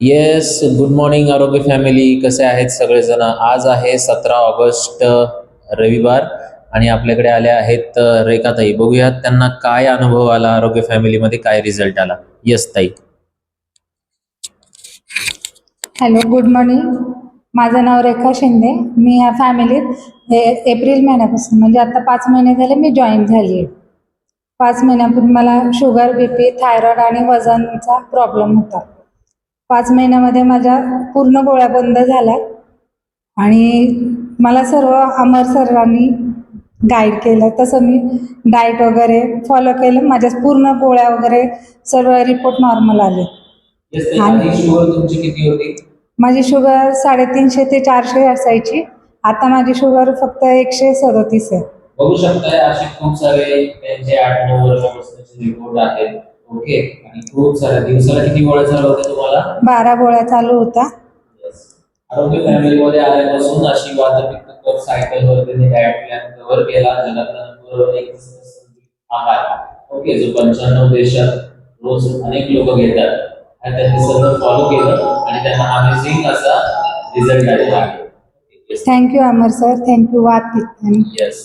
Yes, good morning आरोग्य family. कसे आहेत सगळेजण? आज आहे 17 ऑगस्ट, रविवार, आणि आपल्याकडे आल्या आहेत रेखाताई. बघूयात त्यांना काय अनुभव आला, आरोग्य फॅमिलीमध्ये काय रिझल्ट आला. येस ताई. Hello, good morning. माझं नाव रेखा शिंदे. मी ह्या फॅमिलीत एप्रिल महिन्यापासून म्हणजे आता 5 महिने झाले मी जॉईन झाली आहे. 5 महिन्यापूर्वी मला शुगर, बीपी, थायरॉइड आणि वजनचा प्रॉब्लेम होता. 5 महिन्यामध्ये माझ्या पूर्ण गोळ्या बंद झाल्या आणि मला सर्व अमर सरांनी गाईड केलं. तसं मी डाएट वगैरे फॉलो केलं. माझ्या पूर्ण गोळ्या वगैरे सर्व रिपोर्ट नॉर्मल आले. येस ताई, आधी शुगर तुमची किती होती? माझी शुगर 350 ते 400 असायची. आता माझी शुगर फक्त 137 आहे. बघू शकताय असे खूप सारे त्यांचे 8-9 वर्षापासूनचे रिपोर्ट आहेत. ओके, आणि खूप साऱ्या दिवसाला किती गोळ्या चालू होत्या तुम्हाला? 12 गोळ्या चालू होत्या. Yes. आरोग्य फॅमिलीमध्ये आल्यापासून अशी वातपित्त कफ सायकलवर त्यांनी डाएट प्लॅन कव्हर केला. जगातला नंबर 1 आहार. ओके, जो 95 देशात रोज अनेक लोक घेतात आणि त्यांनी सगळं फॉलो केलं आणि त्यांना अमेझिंग असा रिझल्ट आलेला आहे. थँक्यू अमर सर, थँक्यू वात. येस.